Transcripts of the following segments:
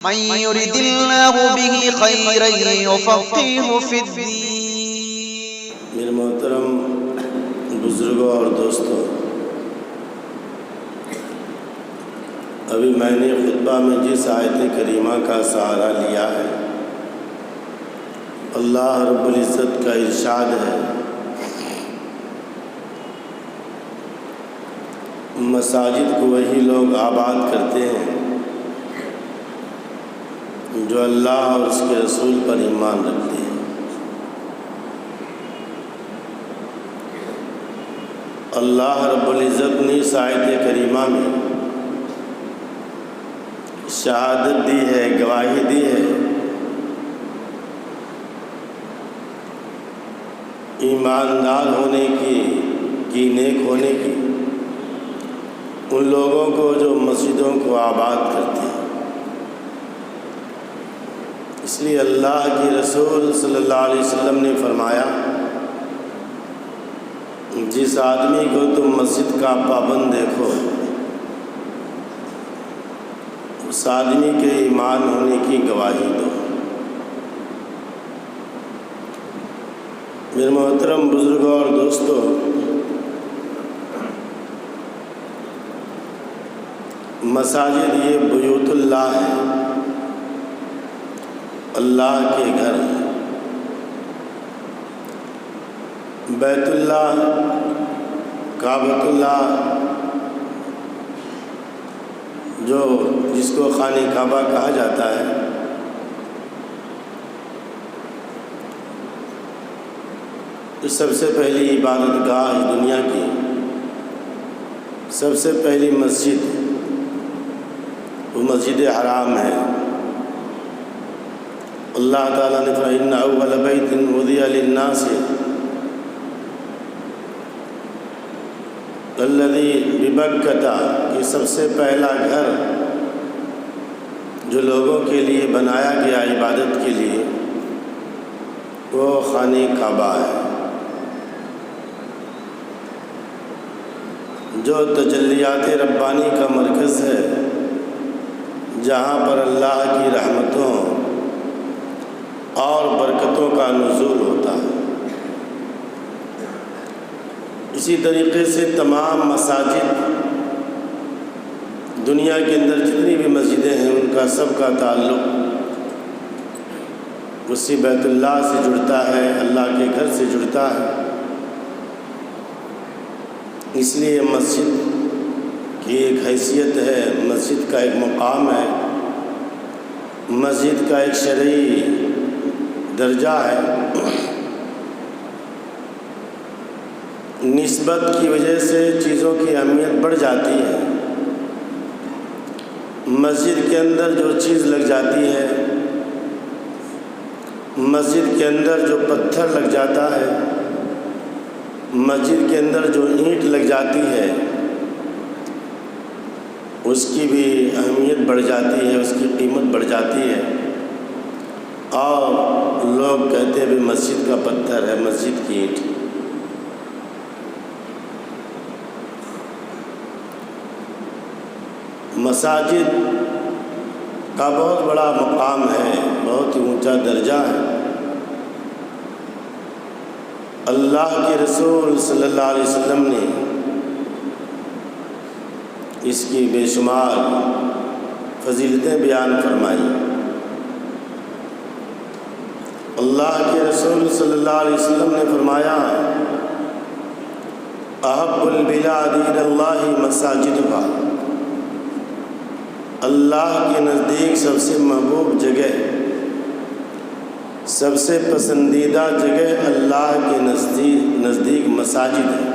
من يرد الله به خيرا يفقهه في الدين۔ میرے محترم بزرگوں اور دوستوں، ابھی میں نے خطبہ میں جس آیت کریمہ کا سہارا لیا ہے، اللہ رب العزت کا ارشاد ہے، مساجد کو وہی لوگ آباد کرتے ہیں جو اللہ اور اس کے رسول پر ایمان رکھتے ہیں۔ اللہ رب العزت نے اس آیت کریمہ میں شہادت دی ہے، گواہی دی ہے، ایماندار ہونے کی نیک ہونے کی، ان لوگوں کو جو مسجدوں کو آباد کرتے ہیں۔ اس لیے اللہ کے رسول صلی اللہ علیہ وسلم نے فرمایا، جس آدمی کو تم مسجد کا پابند دیکھو، اس آدمی کے ایمان ہونے کی گواہی دو۔ میرے محترم بزرگوں اور دوستوں، مساجد یہ بیوت اللہ ہے، اللہ کے گھر ہیں۔ بیت اللہ، کعبۃ اللہ، جس کو خانہ کعبہ کہا جاتا ہے، تو سب سے پہلی عبادت گاہ دنیا کی، سب سے پہلی مسجد وہ مسجد حرام ہے۔ اللہ تعالیٰ نے فرمایا، ان اول بیت وضع للناس الذی ببکۃ، کہ سب سے پہلا گھر جو لوگوں کے لیے بنایا گیا عبادت کے لیے، وہ خانہ کعبہ ہے، جو تجلیات ربانی کا مرکز ہے، جہاں پر اللہ کی رحمتوں اور برکتوں کا نزول ہوتا ہے۔ اسی طریقے سے تمام مساجد، دنیا کے اندر جتنی بھی مسجدیں ہیں، ان کا سب کا تعلق اسی بیت اللہ سے جڑتا ہے، اللہ کے گھر سے جڑتا ہے۔ اس لیے مسجد کی ایک حیثیت ہے، مسجد کا ایک مقام ہے، مسجد کا ایک شرعی درجہ ہے۔ نسبت کی وجہ سے چیزوں کی اہمیت بڑھ جاتی ہے۔ مسجد کے اندر جو چیز لگ جاتی ہے، مسجد کے اندر جو پتھر لگ جاتا ہے، مسجد کے اندر جو اینٹ لگ جاتی ہے، اس کی بھی اہمیت بڑھ جاتی ہے، اس کی قیمت بڑھ جاتی ہے، اور لوگ کہتے ہیں بھی مسجد کا پتھر ہے، مسجد کی اینٹ۔ مساجد کا بہت بڑا مقام ہے، بہت ہی اونچا درجہ ہے۔ اللہ کے رسول صلی اللہ علیہ وسلم نے اس کی بے شمار فضیلتیں بیان فرمائی۔ اللہ کے رسول صلی اللہ علیہ وسلم نے فرمایا، احب البلاد الی اللہ مساجدها، اللہ کے نزدیک سب سے محبوب جگہ، سب سے پسندیدہ جگہ اللہ کے نزدیک مساجد ہے۔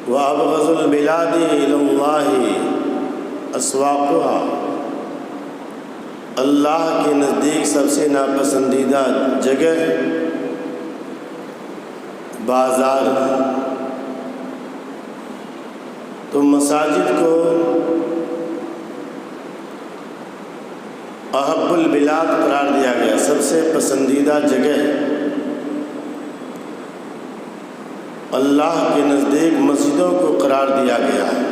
وَأَبْغَضُ الْبِلَادِ إِلَى اللَّهِ أَسْوَاقُهَا، اللہ کے نزدیک سب سے ناپسندیدہ جگہ بازار ہے۔ تو مساجد کو احب البلاد قرار دیا گیا، سب سے پسندیدہ جگہ اللہ کے نزدیک مسجدوں کو قرار دیا گیا ہے۔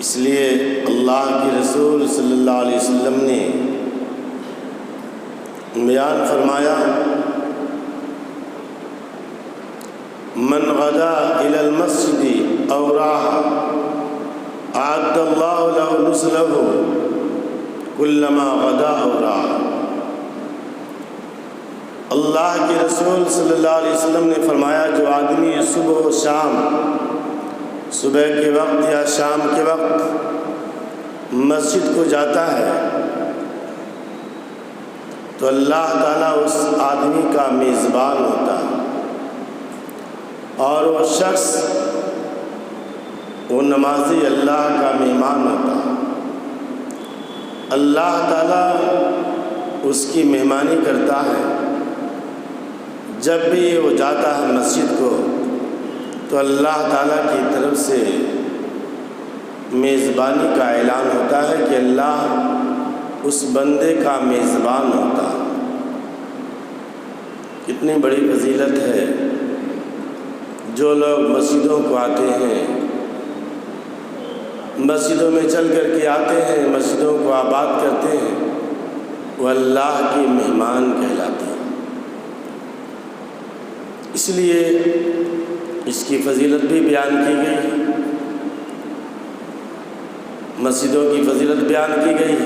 اس لیے اللہ کے رسول صلی اللہ علیہ وسلم نے بیان فرمایا من غدا الى المسجد او راح اعد اللہ له نزلہ کلما غدا او راح۔ اللہ کے رسول صلی اللہ علیہ وسلم نے فرمایا جو آدمی صبح و شام، صبح کے وقت یا شام کے وقت مسجد کو جاتا ہے تو اللہ تعالیٰ اس آدمی کا میزبان ہوتا ہے، اور وہ شخص، وہ نمازی اللہ کا مہمان ہوتا ہے۔ اللہ تعالیٰ اس کی مہمانی کرتا ہے۔ جب بھی وہ جاتا ہے مسجد کو تو اللہ تعالیٰ کی طرف سے میزبانی کا اعلان ہوتا ہے کہ اللہ اس بندے کا میزبان ہوتا ہے۔ کتنی بڑی فضیلت ہے۔ جو لوگ مسجدوں کو آتے ہیں، مسجدوں میں چل کر کے آتے ہیں، مسجدوں کو آباد کرتے ہیں، وہ اللہ کے مہمان کہلاتے ہیں۔ اس لیے اس کی فضیلت بھی بیان کی گئی، مسجدوں کی فضیلت بیان کی گئی۔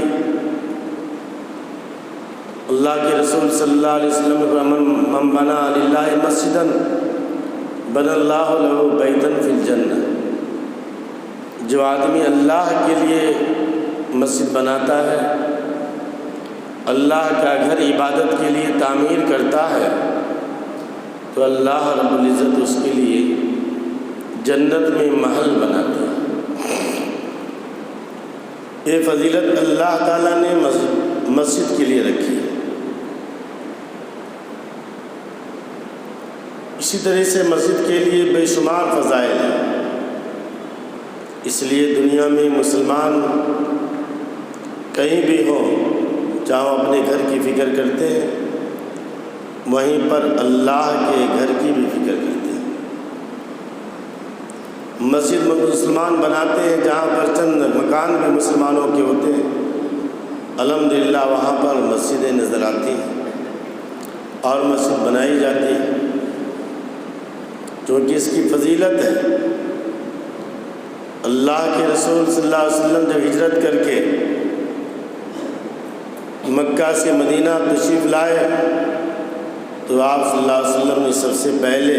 اللہ کے رسول صلی اللہ علیہ وسلم نے فرمایا من بنا للہ مسجدا بنى اللہ لہ بیتا فی الجنہ۔ جو آدمی اللہ کے لیے مسجد بناتا ہے، اللہ کا گھر عبادت کے لیے تعمیر کرتا ہے، تو اللہ رب العزت اس کے لیے جنت میں محل بناتا ہے۔ یہ فضیلت اللہ تعالیٰ نے مسجد کے لیے رکھی ہے۔ اسی طرح سے مسجد کے لیے بے شمار فضائل ہیں۔ اس لیے دنیا میں مسلمان کہیں بھی ہوں، چاہے وہ اپنے گھر کی فکر کرتے ہیں، وہیں پر اللہ کے گھر کی بھی فکر کرتے ہیں۔ مسجد مسلمان بناتے ہیں، جہاں پر چند مکان بھی مسلمانوں کے ہوتے ہیں، الحمدللہ وہاں پر مسجدیں نظر آتی ہیں اور مسجد بنائی جاتی ہے، کیونکہ اس کی فضیلت ہے۔ اللہ کے رسول صلی اللہ علیہ وسلم جب ہجرت کر کے مکہ سے مدینہ تشریف لائے تو آپ صلی اللہ علیہ وسلم نے سب سے پہلے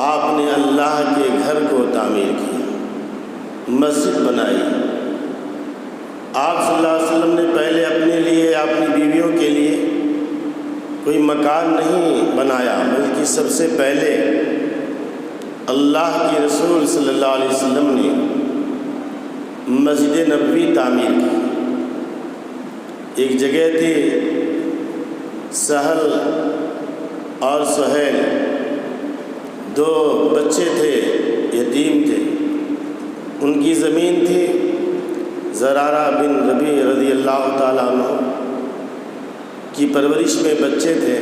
آپ نے اللہ کے گھر کو تعمیر کیا، مسجد بنائی۔ آپ صلی اللہ علیہ وسلم نے پہلے اپنے لیے، اپنی بیویوں کے لیے کوئی مکان نہیں بنایا، بلکہ سب سے پہلے اللہ کے رسول صلی اللہ علیہ وسلم نے مسجد نبوی تعمیر کی۔ ایک جگہ تھی، سہل اور سہیل، دو بچے تھے، یتیم تھے، ان کی زمین تھی۔ زرارہ بن ربیع رضی اللہ تعالیٰ عنہ کی پرورش میں بچے تھے۔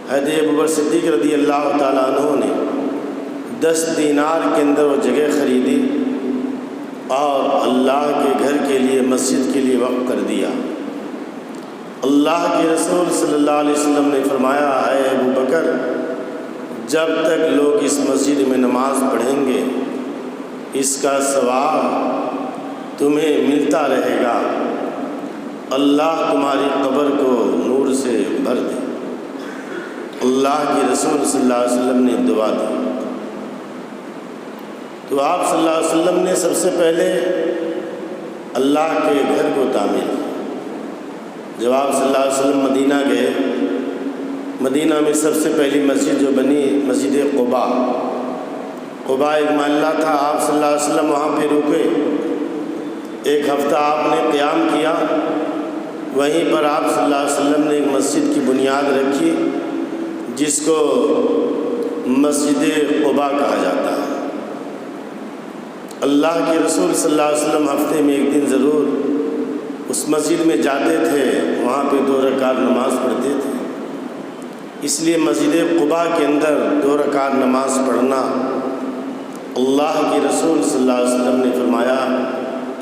حضرت ابوبکر صدیق رضی اللہ تعالیٰ عنہ نے 10 دینار کے اندر وہ جگہ خریدی اور اللہ کے گھر کے لیے، مسجد کے لیے وقف کر دیا۔ اللہ کے رسول صلی اللہ علیہ وسلم نے فرمایا، اے ابوبکر، جب تک لوگ اس مسجد میں نماز پڑھیں گے اس کا ثواب تمہیں ملتا رہے گا، اللہ تمہاری قبر کو نور سے بھر دے۔ اللہ کے رسول صلی اللہ علیہ وسلم نے دعا دی۔ تو آپ صلی اللہ علیہ وسلم نے سب سے پہلے اللہ کے گھر کو تعمیر کیا۔ جب آپ صلی اللہ علیہ وسلم مدینہ گئے، مدینہ میں سب سے پہلی مسجد جو بنی مسجد قباء، قباء ایک محلہ تھا۔ آپ صلی اللہ علیہ وسلم وہاں پہ رکے، 1 ہفتہ آپ نے قیام کیا۔ وہیں پر آپ صلی اللہ علیہ وسلم نے ایک مسجد کی بنیاد رکھی جس کو مسجد قباء کہا جاتا ہے۔ اللہ کے رسول صلی اللہ علیہ وسلم ہفتے میں 1 دن ضرور اس مسجد میں جاتے تھے، وہاں پہ 2 رکعت نماز پڑھتے تھے۔ اس لیے مسجد قباء کے اندر 2 رکعت نماز پڑھنا اللہ کے رسول صلی اللہ علیہ وسلم نے فرمایا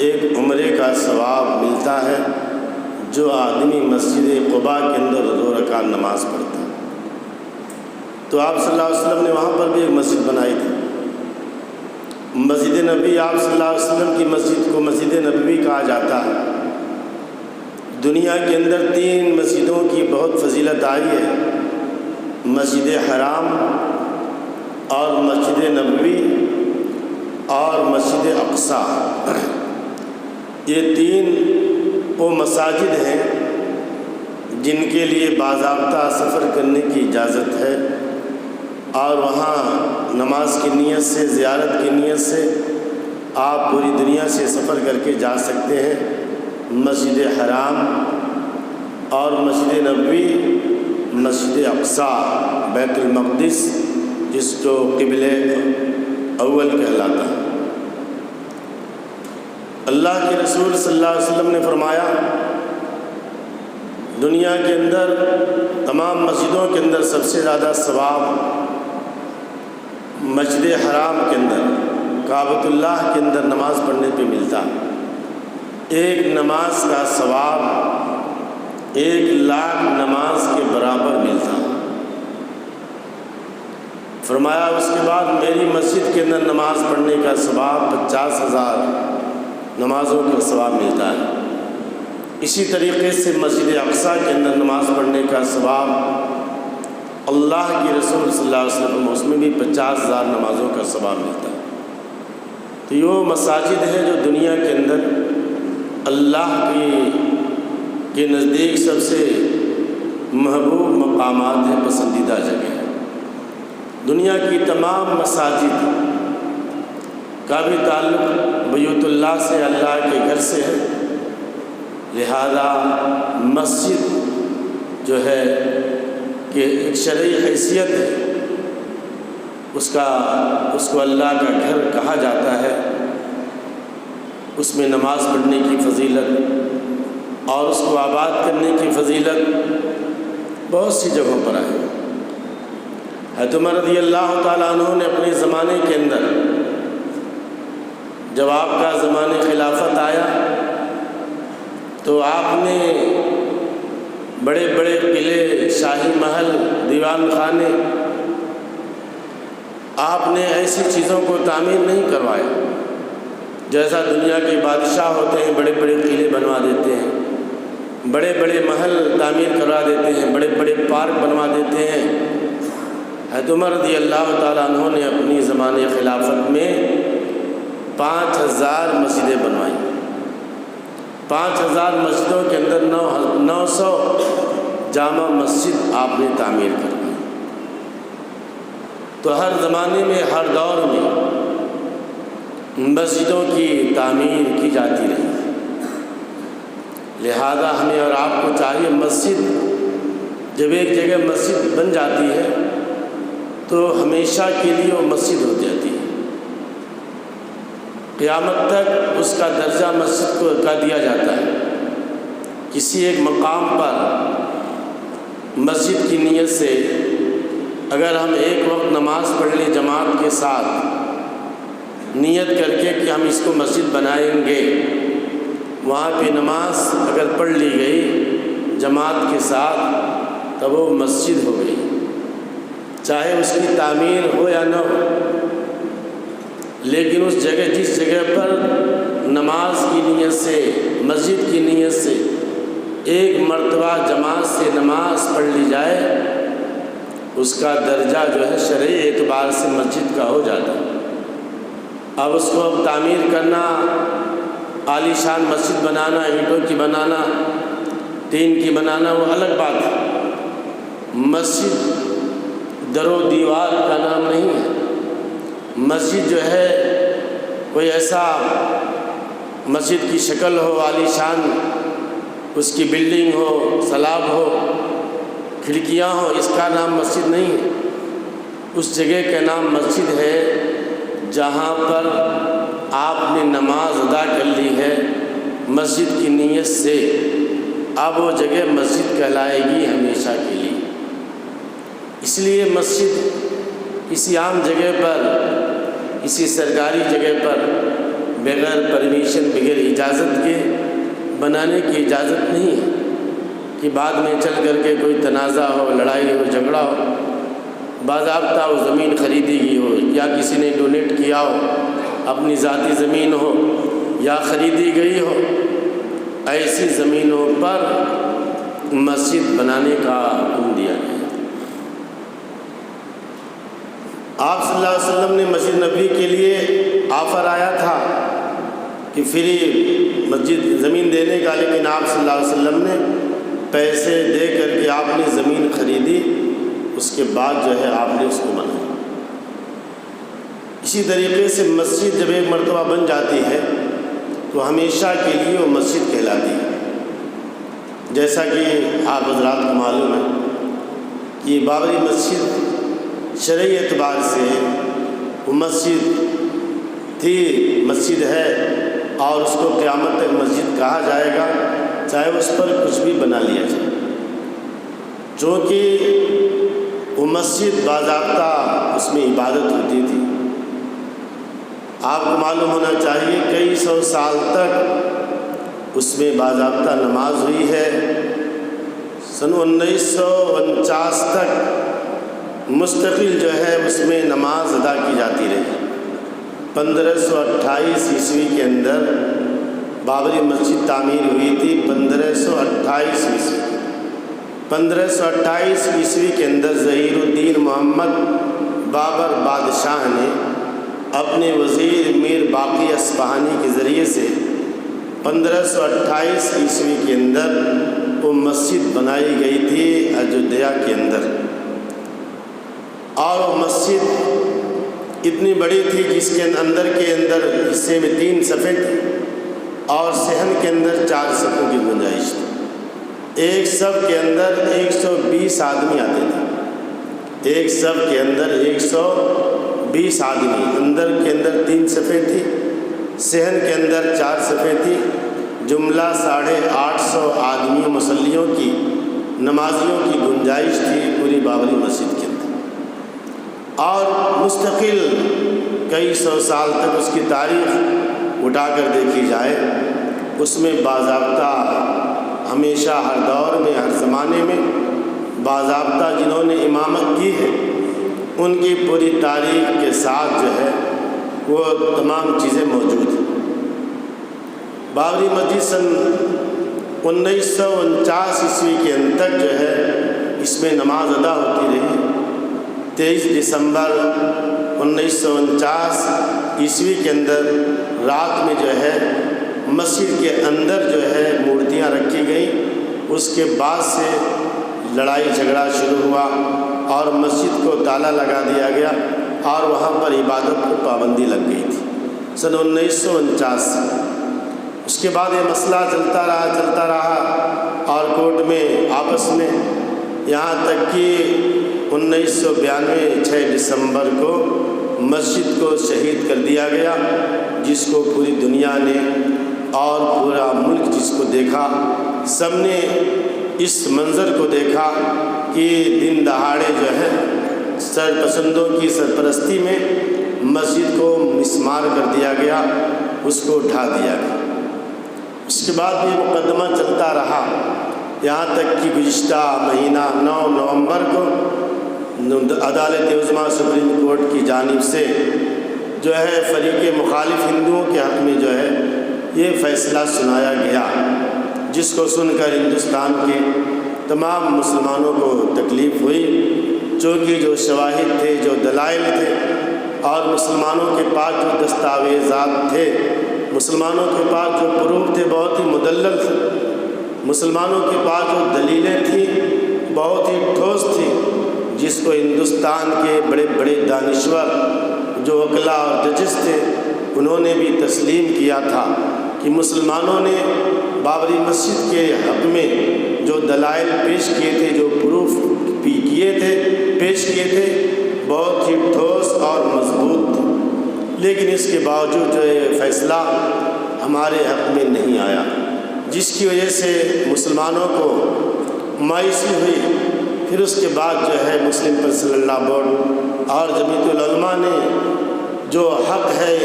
ایک عمرے کا ثواب ملتا ہے جو آدمی مسجد قباء کے اندر 2 رکعت نماز پڑھتا ہے۔ تو آپ صلی اللہ علیہ وسلم نے وہاں پر بھی ایک مسجد بنائی تھی، مسجد نبی۔ آپ صلی اللہ علیہ وسلم کی مسجد کو مسجد نبوی کہا جاتا ہے۔ دنیا کے اندر 3 مسجدوں کی بہت فضیلت آئی ہے، مسجد حرام اور مسجد نبوی اور مسجد اقصیٰ۔ یہ 3 وہ مساجد ہیں جن کے لیے باضابطہ سفر کرنے کی اجازت ہے، اور وہاں نماز کی نیت سے، زیارت کی نیت سے آپ پوری دنیا سے سفر کر کے جا سکتے ہیں۔ مسجد حرام اور مسجد نبوی، مسجد اقصیٰ بیت المقدس جس کو قبلہ اول کہلاتا ہے۔ اللہ کے رسول صلی اللہ علیہ وسلم نے فرمایا دنیا کے اندر تمام مسجدوں کے اندر سب سے زیادہ ثواب مسجد حرام کے اندر، کعبۃ اللہ کے اندر نماز پڑھنے پہ ملتا۔ ایک نماز کا ثواب 1,00,000 نماز کے برابر ملتا۔ فرمایا اس کے بعد میری مسجد کے اندر نماز پڑھنے کا ثواب 50,000 نمازوں کا ثواب ملتا ہے۔ اسی طریقے سے مسجد اقصیٰ کے اندر نماز پڑھنے کا ثواب اللہ کے رسول صلی اللہ علیہ وسلم اس میں بھی 50,000 نمازوں کا ثواب ملتا ہے۔ تو یہ وہ مساجد ہے جو دنیا کے اندر اللہ کے نزدیک سب سے محبوب مقامات ہیں، پسندیدہ جگہ ہے۔ دنیا کی تمام مساجد کا بھی تعلق بیت اللہ سے، اللہ کے گھر سے ہے، لہذا مسجد جو ہے کہ ایک شرعی حیثیت ہے، اس کو اللہ کا گھر کہا جاتا ہے۔ اس میں نماز پڑھنے کی فضیلت اور اس کو آباد کرنے کی فضیلت بہت سی جگہوں پر آئی۔ حضرت عمر رضی اللہ تعالیٰ عنہ نے اپنے زمانے کے اندر جب آپ کا زمانِ خلافت آیا تو آپ نے بڑے بڑے قلعے، شاہی محل، دیوان خانے، آپ نے ایسی چیزوں کو تعمیر نہیں کروائے جیسا دنیا کے بادشاہ ہوتے ہیں، بڑے بڑے قلعے بنوا دیتے ہیں، بڑے بڑے محل تعمیر کروا دیتے ہیں، بڑے بڑے پارک بنوا دیتے ہیں۔ حضرت عمر رضی اللہ تعالیٰ عنہ نے اپنی زمانِ خلافت میں 5,000 مسجدیں بنوائیں۔ 5,000 مسجدوں کے اندر 900 جامع مسجد آپ نے تعمیر کر دی۔ تو ہر زمانے میں، ہر دور میں مسجدوں کی تعمیر کی جاتی رہی، لہذا ہمیں اور آپ کو چاہیے مسجد جب ایک جگہ مسجد بن جاتی ہے تو ہمیشہ کے لیے وہ مسجد ہو جاتی ہے، قیامت تک اس کا درجہ مسجد کو کا دیا جاتا ہے۔ کسی ایک مقام پر مسجد کی نیت سے اگر ہم ایک وقت نماز پڑھ لیں جماعت کے ساتھ، نیت کر کے کہ ہم اس کو مسجد بنائیں گے، وہاں پہ نماز اگر پڑھ لی گئی جماعت کے ساتھ تب وہ مسجد ہو گئی، چاہے اس کی تعمیر ہو یا نہ ہو، لیکن اس جگہ جس جگہ پر نماز کی نیت سے، مسجد کی نیت سے ایک مرتبہ جماعت سے نماز پڑھ لی جائے، اس کا درجہ جو ہے شرعی اعتبار سے مسجد کا ہو جاتا ہے۔ اب اس کو اب تعمیر کرنا، عالی شان مسجد بنانا، اینٹوں کی بنانا، ٹین کی بنانا، وہ الگ بات ہے۔ مسجد در و دیوار کا نام نہیں ہے۔ مسجد جو ہے کوئی ایسا مسجد کی شکل ہو، عالی شان اس کی بلڈنگ ہو، سلاب ہو، کھڑکیاں ہوں، اس کا نام مسجد نہیں ہے۔ اس جگہ کا نام مسجد ہے جہاں پر آپ نے نماز ادا کر لی ہے مسجد کی نیت سے، اب وہ جگہ مسجد کہلائے گی ہمیشہ کے لیے۔ اس لیے مسجد کسی عام جگہ پر، کسی سرکاری جگہ پر بغیر پرمیشن، بغیر اجازت کے بنانے کی اجازت نہیں ہے کہ بعد میں چل کر کے کوئی تنازع ہو، لڑائی ہو، جھگڑا ہو، باضابطہ وہ زمین خریدی گئی ہو یا کسی نے ڈونیٹ کیا ہو، اپنی ذاتی زمین ہو یا خریدی گئی ہو، ایسی زمینوں پر مسجد بنانے کا حکم دیا گیا۔ آپ صلی اللہ علیہ وسلم نے مسجد نبوی کے لیے آفر آیا تھا کہ فری مسجد زمین دینے کا، لیکن آپ صلی اللہ علیہ وسلم نے پیسے دے کر کے آپ نے زمین خریدی، اس کے بعد جو ہے آپ نے اس کو بنایا۔ اسی طریقے سے مسجد جب ایک مرتبہ بن جاتی ہے تو ہمیشہ کے لیے وہ مسجد کہلاتی ہے۔ جیسا کہ آپ حضرات کو معلوم ہے کہ بابری مسجد شرعی اعتبار سے وہ مسجد تھی، مسجد ہے، اور اس کو قیامت تک مسجد کہا جائے گا، چاہے اس پر کچھ بھی بنا لیا جائے، چونکہ وہ مسجد باضابطہ اس میں عبادت ہوتی تھی۔ آپ کو معلوم ہونا چاہیے کئی سو سال تک اس میں باضابطہ نماز ہوئی ہے۔ سن 1949 تک مستقل جو ہے اس میں نماز ادا کی جاتی رہی۔ 1528 عیسوی کے اندر بابری مسجد تعمیر ہوئی تھی۔ 1528 عیسوی 1528 عیسوی کے اندر ظہیر الدین محمد بابر بادشاہ نے اپنے وزیر میر باقی اصفہانی کے ذریعے سے 1528 عیسوی کے اندر وہ مسجد بنائی گئی تھی ایودھیا کے اندر، اور وہ مسجد اتنی بڑی تھی جس کے اندر حصے میں 3 صفیں تھیں اور صحن کے اندر 4 صفوں کی گنجائش تھی۔ ایک صف کے اندر 120 آدمی آتے تھے، ایک صف کے اندر 120 آدمی، اندر کے اندر 3 صفیں تھی، صحن کے اندر 4 صفیں تھی، جملہ 850 آدمیوں مصلیوں کی، نمازیوں کی گنجائش تھی پوری بابری مسجد کے اندر۔ اور مستقل کئی سو سال تک اس کی تاریخ اٹھا کر دیکھی جائے، اس میں باضابطہ ہمیشہ ہر دور میں، ہر زمانے میں باضابطہ جنہوں نے امامت کی ہے ان کی پوری تاریخ کے ساتھ جو ہے وہ تمام چیزیں موجود ہیں۔ بابری مسجد سن 1949 عیسوی کے اندر تک جو ہے اس میں نماز ادا ہوتی رہی۔ 23 دسمبر 1949 عیسوی کے اندر رات میں جو ہے مسجد کے اندر جو ہے مورتیاں رکھی گئیں۔ اس کے بعد سے لڑائی جھگڑا شروع ہوا اور مسجد کو تالا لگا دیا گیا اور وہاں پر عبادت کو پابندی لگ گئی تھی سن 1949 سے۔ اس کے بعد یہ مسئلہ چلتا رہا اور کورٹ میں آپس میں، یہاں تک کہ 1992 6 دسمبر کو مسجد کو شہید کر دیا گیا، جس کو پوری دنیا نے اور پورا ملک جس کو دیکھا، سب نے اس منظر کو دیکھا کہ دن دہاڑے جو ہے سرپسندوں کی سرپرستی میں مسجد کو مسمار کر دیا گیا، اس کو اٹھا دیا گیا۔ اس کے بعد یہ مقدمہ چلتا رہا یہاں تک کہ گزشتہ مہینہ 9 نومبر کو عدالت عظمیٰ سپریم کورٹ کی جانب سے جو ہے فریق مخالف ہندوؤں کے حق میں جو ہے یہ فیصلہ سنایا گیا، جس کو سن کر ہندوستان کے تمام مسلمانوں کو تکلیف ہوئی، چونکہ جو شواہد تھے، جو دلائل تھے اور مسلمانوں کے پاس جو دستاویزات تھے، مسلمانوں کے پاس جو پروف تھے بہت ہی مدلل تھے، مسلمانوں کے پاس جو دلیلیں تھیں بہت ہی ٹھوس تھیں، جس کو ہندوستان کے بڑے بڑے دانشور جو وکلا اور ججز تھے انہوں نے بھی تسلیم کیا تھا کہ مسلمانوں نے بابری مسجد کے حق میں جو دلائل پیش کیے تھے، جو پروف پیش کیے تھے بہت ہی ٹھوس اور مضبوط تھے، لیکن اس کے باوجود جو ہے فیصلہ ہمارے حق میں نہیں آیا، جس کی وجہ سے مسلمانوں کو مایوسی ہوئی۔ پھر اس کے بعد جو ہے مسلم پرسنل لا بورڈ اور جمعیت العلماء نے جو حق ہے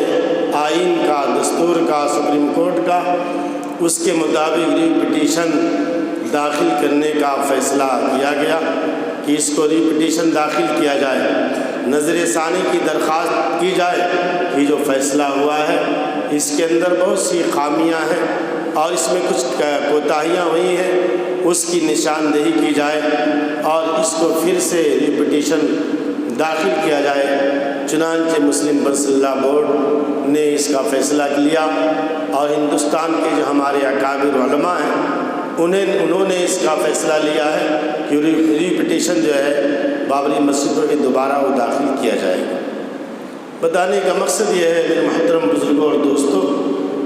آئین کا، دستور کا، سپریم کورٹ کا، اس کے مطابق ری پٹیشن داخل کرنے کا فیصلہ کیا گیا کہ اس کو ری پٹیشن داخل کیا جائے، نظر ثانی کی درخواست کی جائے۔ یہ جو فیصلہ ہوا ہے اس کے اندر بہت سی خامیاں ہیں اور اس میں کچھ کوتاہیاں ہوئی ہیں، اس کی نشاندہی کی جائے اور اس کو پھر سے ری پٹیشن داخل کیا جائے۔ چنانچہ مسلم برسلہ بورڈ نے اس کا فیصلہ لیا اور ہندوستان کے جو ہمارے اکابر علماء ہیں انہوں نے اس کا فیصلہ لیا ہے کہ ری پٹیشن جو ہے بابری مسجد پر بھی دوبارہ وہ داخل کیا جائے گا۔ بتانے کا مقصد یہ ہے میرے محترم بزرگوں اور دوستوں،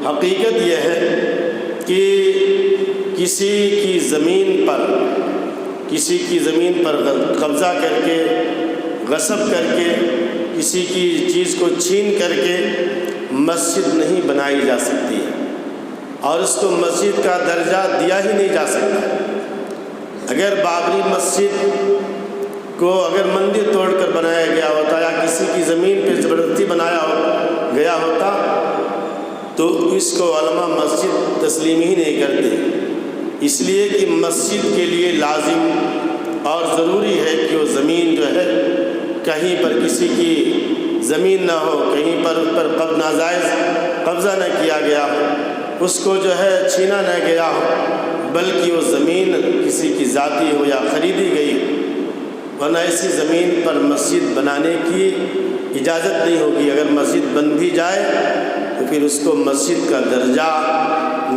حقیقت یہ ہے کہ کسی کی زمین پر قبضہ کر کے، غصب کر کے، کسی کی چیز کو چھین کر کے مسجد نہیں بنائی جا سکتی ہے اور اس کو مسجد کا درجہ دیا ہی نہیں جا سکتا۔ اگر بابری مسجد کو اگر مندر توڑ کر بنایا گیا ہوتا یا کسی کی زمین پہ زبردستی بنایا گیا ہوتا تو اس کو علماء مسجد تسلیم ہی نہیں کرتے، اس لیے کہ مسجد کے لیے لازم اور ضروری ہے کہ وہ زمین جو ہے کہیں پر کسی کی زمین نہ ہو، کہیں پر اس پر ناجائز قبضہ نہ کیا گیا ہو، اس کو جو ہے چھینا نہ گیا ہو، بلکہ وہ زمین کسی کی ذاتی ہو یا خریدی گئی ہو، ورنہ ایسی زمین پر مسجد بنانے کی اجازت نہیں ہوگی۔ اگر مسجد بن بھی جائے تو پھر اس کو مسجد کا درجہ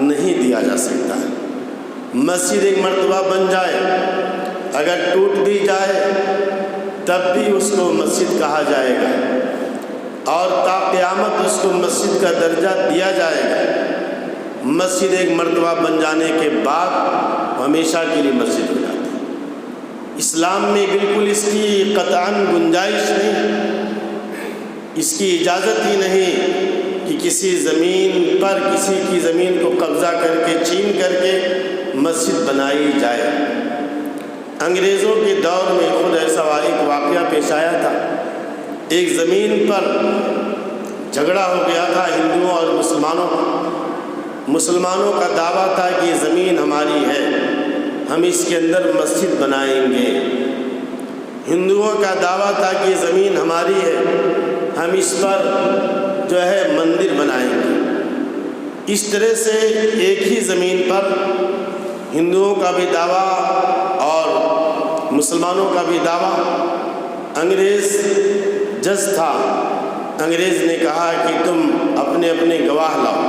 نہیں دیا جا سکتا ہے۔ مسجد ایک مرتبہ بن جائے، اگر ٹوٹ بھی جائے تب بھی اس کو مسجد کہا جائے گا اور تا قیامت اس کو مسجد کا درجہ دیا جائے گا۔ مسجد ایک مرتبہ بن جانے کے بعد ہمیشہ کے لیے مسجد ہو جاتی ہے۔ اسلام میں بالکل اس کی قطعاً گنجائش نہیں، اس کی اجازت ہی نہیں کہ کسی زمین پر کسی کی زمین کو قبضہ کر کے چھین کر کے مسجد بنائی جائے۔ انگریزوں کے دور میں خود ایسا ایک واقعہ پیش آیا تھا، ایک زمین پر جھگڑا ہو گیا تھا ہندوؤں اور مسلمانوں کا۔ مسلمانوں کا دعویٰ تھا کہ یہ زمین ہماری ہے، ہم اس کے اندر مسجد بنائیں گے۔ ہندوؤں کا دعویٰ تھا کہ یہ زمین ہماری ہے، ہم اس پر جو ہے مندر بنائیں گے۔ اس طرح سے ایک ہی زمین پر ہندوؤں کا بھی دعویٰ اور مسلمانوں کا بھی دعویٰ۔ انگریز جج تھا، انگریز نے کہا کہ تم اپنے اپنے گواہ لاؤ۔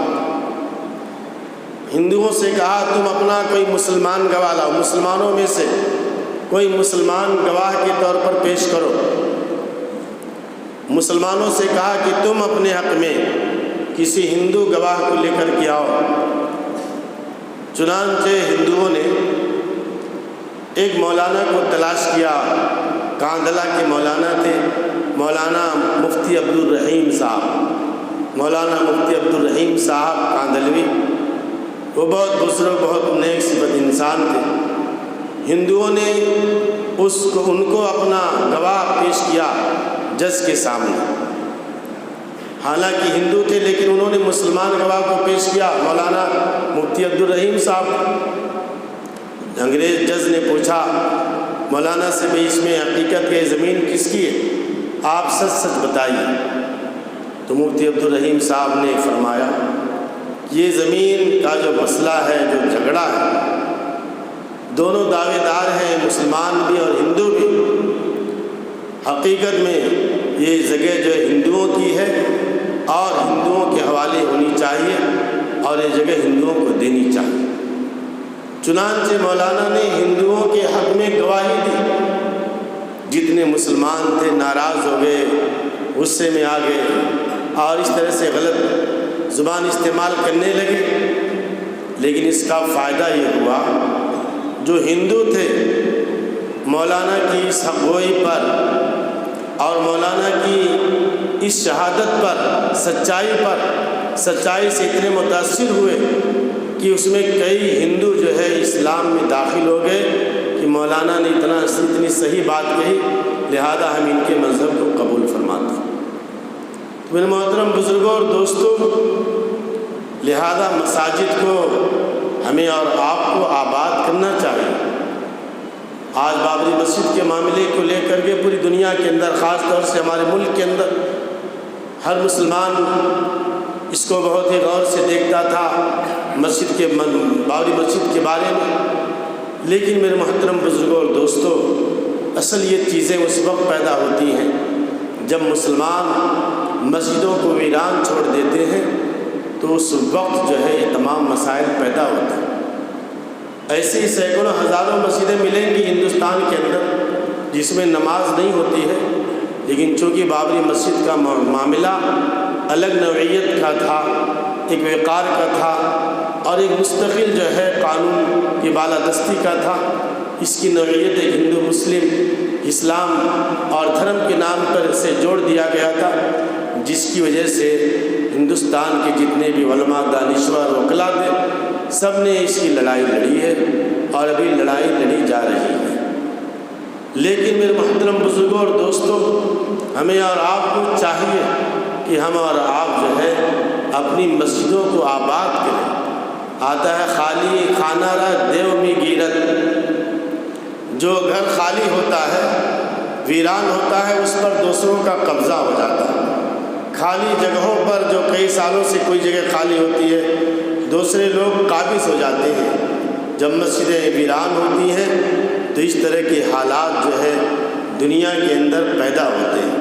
ہندوؤں سے کہا تم اپنا کوئی مسلمان گواہ لاؤ، مسلمانوں میں سے کوئی مسلمان گواہ کے طور پر پیش کرو۔ مسلمانوں سے کہا کہ تم اپنے حق میں کسی ہندو گواہ کو لے کر کے آؤ۔ چنانچہ ہندوؤں نے ایک مولانا کو تلاش کیا، کاندھلا کے مولانا تھے، مولانا مفتی عبدالرحیم صاحب، مولانا مفتی عبدالرحیم صاحب کاندھلوی۔ وہ بہت بزرگ، بہت نیک صفت انسان تھے۔ ہندوؤں نے ان کو اپنا گواہ پیش کیا جج کے سامنے۔ حالانکہ ہندو تھے لیکن انہوں نے مسلمان گواہ کو پیش کیا، مولانا مفتی عبدالرحیم صاحب۔ انگریز جج نے پوچھا مولانا سے بھی اس میں حقیقت ہے زمین کس کی ہے، آپ سچ سچ بتائیے۔ تو مفتی عبدالرحیم صاحب نے فرمایا یہ زمین کا جو مسئلہ ہے، جو جھگڑا ہے، دونوں دعوے دار ہیں، مسلمان بھی اور ہندو بھی۔ حقیقت میں یہ جگہ جو ہندوؤں کی ہے اور ہندوؤں کے حوالے ہونی چاہیے اور یہ جگہ ہندوؤں کو دینی چاہیے۔ چنانچہ مولانا نے ہندوؤں کے حق میں گواہی دی۔ جتنے مسلمان تھے ناراض ہو گئے، غصے میں آ گئے اور اس طرح سے غلط زبان استعمال کرنے لگے۔ لیکن اس کا فائدہ یہ ہوا جو ہندو تھے مولانا کی اس حق گوئی پر اور مولانا کی اس شہادت پر، سچائی سے اتنے متاثر ہوئے کہ اس میں کئی ہندو جو ہے اسلام میں داخل ہو گئے کہ مولانا نے اتنی صحیح بات کہی، لہذا ہم ان کے مذہب کو قبول فرماتے ہیں۔ میرے محترم بزرگوں اور دوستوں، لہذا مساجد کو ہمیں اور آپ کو آباد کرنا چاہیے۔ آج بابری مسجد کے معاملے کو لے کر کے پوری دنیا کے اندر، خاص طور سے ہمارے ملک کے اندر، ہر مسلمان اس کو بہت ہی غور سے دیکھتا تھا بابری مسجد کے بارے میں۔ لیکن میرے محترم بزرگوں اور دوستوں، اصل یہ چیزیں اس وقت پیدا ہوتی ہیں جب مسلمان مسجدوں کو ویران چھوڑ دیتے ہیں، تو اس وقت جو ہے یہ تمام مسائل پیدا ہوتے ہیں۔ ایسی سینکڑوں ہزاروں مسجدیں ملیں گی ہندوستان کے اندر جس میں نماز نہیں ہوتی ہے، لیکن چونکہ بابری مسجد کا معاملہ الگ نوعیت کا تھا، ایک وقار کا تھا اور ایک مستقل جو ہے قانون کی بالادستی کا تھا، اس کی نوعیت ایک ہندو مسلم اسلام اور دھرم کے نام پر سے جوڑ دیا گیا تھا، جس کی وجہ سے ہندوستان کے جتنے بھی علماء، دانشور، وکلا تھے، سب نے اس کی لڑائی لڑی ہے اور ابھی لڑائی لڑی جا رہی ہے۔ لیکن میرے محترم بزرگوں اور دوستوں، ہمیں اور آپ کو چاہیے کہ ہم اور آپ جو ہے اپنی مسجدوں کو آباد کریں۔ آتا ہے خالی خانہ را دیو میں گیرت، جو گھر خالی ہوتا ہے، ویران ہوتا ہے، اس پر دوسروں کا قبضہ ہو جاتا ہے۔ خالی جگہوں پر جو کئی سالوں سے کوئی جگہ خالی ہوتی ہے، دوسرے لوگ قابض ہو جاتے ہیں۔ جب مسجدیں ویران ہوتی ہیں تو اس طرح کے حالات جو ہے دنیا کے اندر پیدا ہوتے ہیں۔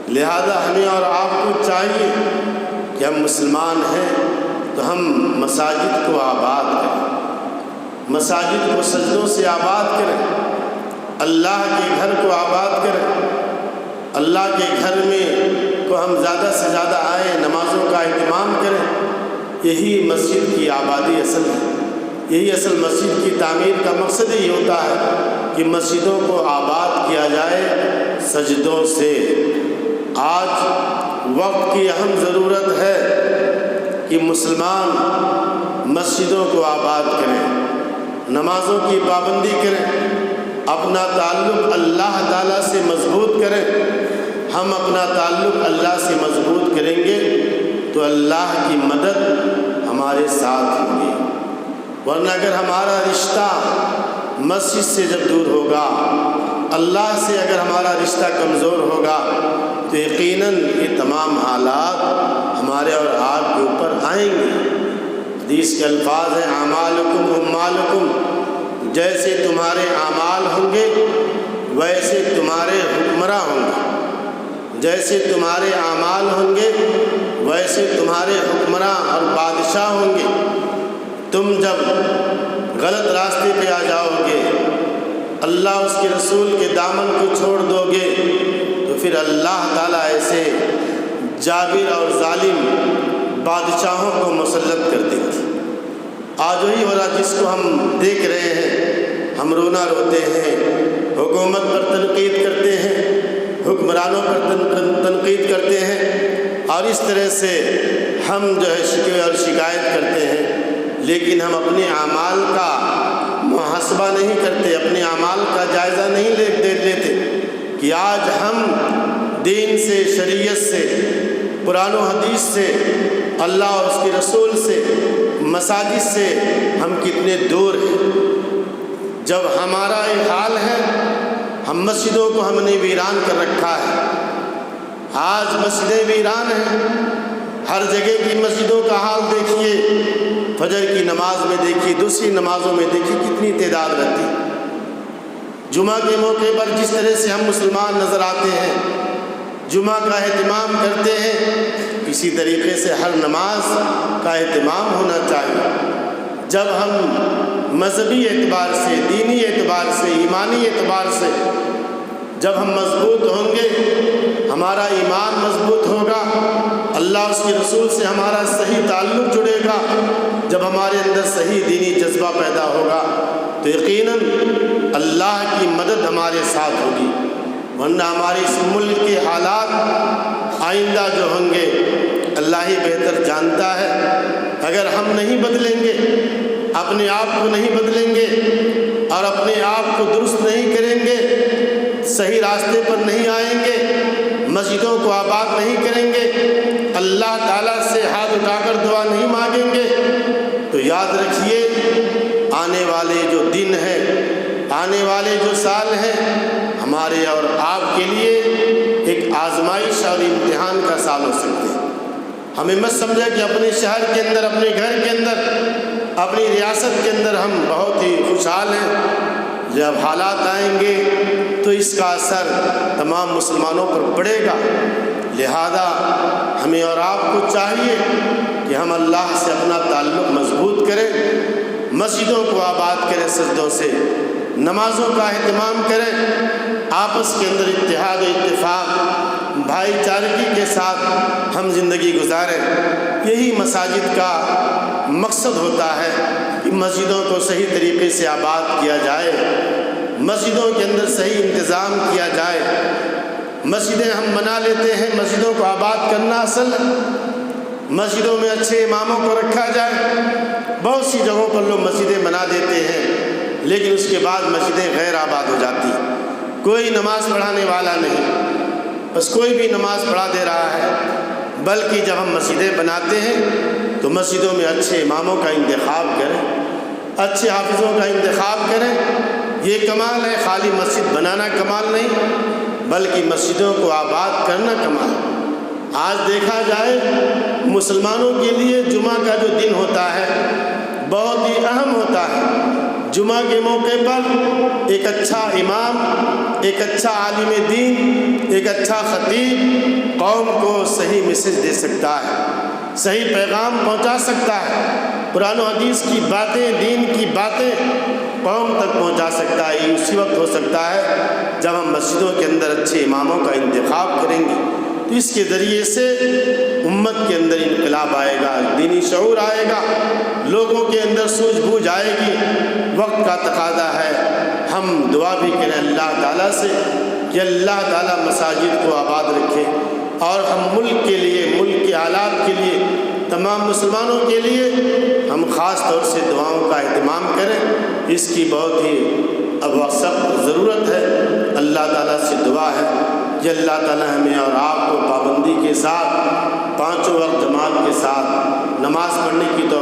لہذا ہمیں اور آپ کو چاہیے کہ ہم مسلمان ہیں تو ہم مساجد کو آباد کریں، مساجد کو سجدوں سے آباد کریں، اللہ کے گھر کو آباد کریں، اللہ کے گھر میں کو ہم زیادہ سے زیادہ آئیں، نمازوں کا اہتمام کریں۔ یہی مسجد کی آبادی اصل ہے، یہی اصل مسجد کی تعمیر کا مقصد ہی ہوتا ہے کہ مسجدوں کو آباد کیا جائے سجدوں سے۔ آج وقت کی اہم ضرورت ہے کہ مسلمان مسجدوں کو آباد کریں، نمازوں کی پابندی کریں، اپنا تعلق اللہ تعالیٰ سے مضبوط کریں۔ ہم اپنا تعلق اللہ سے مضبوط کریں گے تو اللہ کی مدد ہمارے ساتھ ہوگی، ورنہ اگر ہمارا رشتہ مسجد سے جب دور ہوگا، اللہ سے اگر ہمارا رشتہ کمزور ہوگا، تو یقیناً یہ تمام حالات ہمارے اور آپ کے اوپر آئیں گے۔ حدیث کے الفاظ ہیں اعمالکم اموالکم، جیسے تمہارے اعمال ہوں گے ویسے تمہارے حکمراں ہوں گے، جیسے تمہارے اعمال ہوں گے ویسے تمہارے حکمراں اور بادشاہ ہوں گے۔ تم جب غلط راستے پہ آ جاؤ گے، اللہ اس کے رسول کے دامن کو چھوڑ دو گے، تو پھر اللہ تعالیٰ ایسے جابر اور ظالم بادشاہوں کو مسلط کر دیں گے۔ آج وہی ہو رہا جس کو ہم دیکھ رہے ہیں، ہم رونا روتے ہیں، حکومت پر تنقید کرتے ہیں، حکمرانوں پر تنقید کرتے ہیں، اور اس طرح سے ہم جو ہے شکوے اور شکایت کرتے ہیں، لیکن ہم اپنے اعمال کا محاسبہ نہیں کرتے، اپنے اعمال کا جائزہ نہیں لیتے کہ آج ہم دین سے، شریعت سے، قرآن و حدیث سے، اللہ اور اس کے رسول سے، مساجد سے ہم کتنے دور ہیں۔ جب ہمارا یہ حال ہے، ہم مسجدوں کو ہم نے ویران کر رکھا ہے۔ آج مسجدیں ویران ہیں، ہر جگہ کی مسجدوں کا حال دیکھیے، فجر کی نماز میں دیکھیے، دوسری نمازوں میں دیکھیے کتنی تعداد رہتی۔ جمعہ کے موقع پر جس طرح سے ہم مسلمان نظر آتے ہیں، جمعہ کا اہتمام کرتے ہیں، اسی طریقے سے ہر نماز کا اہتمام ہونا چاہیے۔ جب ہم مذہبی اعتبار سے، دینی اعتبار سے، ایمانی اعتبار سے جب ہم مضبوط ہوں گے، ہمارا ایمان مضبوط ہوگا، اللہ اس کے رسول سے ہمارا صحیح تعلق جڑے گا، جب ہمارے اندر صحیح دینی جذبہ پیدا ہوگا تو یقیناً اللہ کی مدد ہمارے ساتھ ہوگی۔ ورنہ ہمارے اس ملک کے حالات آئندہ جو ہوں گے اللہ ہی بہتر جانتا ہے۔ اگر ہم نہیں بدلیں گے، اپنے آپ کو نہیں بدلیں گے اور اپنے آپ کو درست نہیں کریں گے صحیح راستے پر نہیں آئیں گے، مسجدوں کو آباد نہیں کریں گے، اللہ تعالیٰ سے ہاتھ اٹھا کر دعا نہیں مانگیں گے، تو یاد رکھیے آنے والے جو دن ہیں، آنے والے جو سال ہیں، ہمارے اور آپ کے لیے ایک آزمائش اور امتحان کا سال ہو سکتے ہیں۔ ہمیں مت سمجھا کہ اپنے شہر کے اندر، اپنے گھر کے اندر، اپنی ریاست کے اندر ہم بہت ہی خوشحال ہیں۔ جب حالات آئیں گے تو اس کا اثر تمام مسلمانوں پر پڑے گا، لہذا ہمیں اور آپ کو چاہیے کہ ہم اللہ سے اپنا تعلق مضبوط کریں، مسجدوں کو آباد کریں، سجدوں سے نمازوں کا اہتمام کریں، آپس کے اندر اتحاد و اتفاق، بھائی چارگی کے ساتھ ہم زندگی گزاریں۔ یہی مساجد کا مقصد ہوتا ہے کہ مسجدوں کو صحیح طریقے سے آباد کیا جائے، مسجدوں کے اندر صحیح انتظام کیا جائے۔ مسجدیں ہم بنا لیتے ہیں، مسجدوں کو آباد کرنا اصل ہے۔ مسجدوں میں اچھے اماموں کو رکھا جائے۔ بہت سی جگہوں پر لوگ مسجدیں بنا دیتے ہیں لیکن اس کے بعد مسجدیں غیر آباد ہو جاتی ہیں، کوئی نماز پڑھانے والا نہیں، بس کوئی بھی نماز پڑھا دے رہا ہے۔ بلکہ جب ہم مسجدیں بناتے ہیں تو مسجدوں میں اچھے اماموں کا انتخاب کریں، اچھے حافظوں کا انتخاب کریں۔ یہ کمال ہے، خالی مسجد بنانا کمال نہیں بلکہ مسجدوں کو آباد کرنا کمال ہے۔ آج دیکھا جائے مسلمانوں کے لیے جمعہ کا جو دن ہوتا ہے بہت ہی اہم ہوتا ہے۔ جمعہ کے موقع پر ایک اچھا امام، ایک اچھا عالم دین، ایک اچھا خطیب قوم کو صحیح میسج دے سکتا ہے، صحیح پیغام پہنچا سکتا ہے، قرآن و حدیث کی باتیں، دین کی باتیں قوم تک پہنچا سکتا ہے۔ یہ اسی وقت ہو سکتا ہے جب ہم مسجدوں کے اندر اچھے اماموں کا انتخاب کریں گے، تو اس کے ذریعے سے امت کے اندر انقلاب آئے گا، دینی شعور آئے گا، لوگوں کے اندر سوجھ بوجھ آئے گی۔ وقت کا تقاضا ہے ہم دعا بھی کریں اللہ تعالیٰ سے کہ اللہ تعالیٰ مساجد کو آباد رکھے، اور ہم ملک کے لیے، ملک کے حالات کے لیے، تمام مسلمانوں کے لیے ہم خاص طور سے دعاؤں کا اہتمام کریں۔ اس کی بہت ہی اب سخت ضرورت ہے۔ اللہ تعالیٰ سے دعا ہے کہ اللہ تعالیٰ ہمیں اور آپ کو پابندی کے ساتھ 5 وقت جماعت کے ساتھ نماز پڑھنے کی توفیق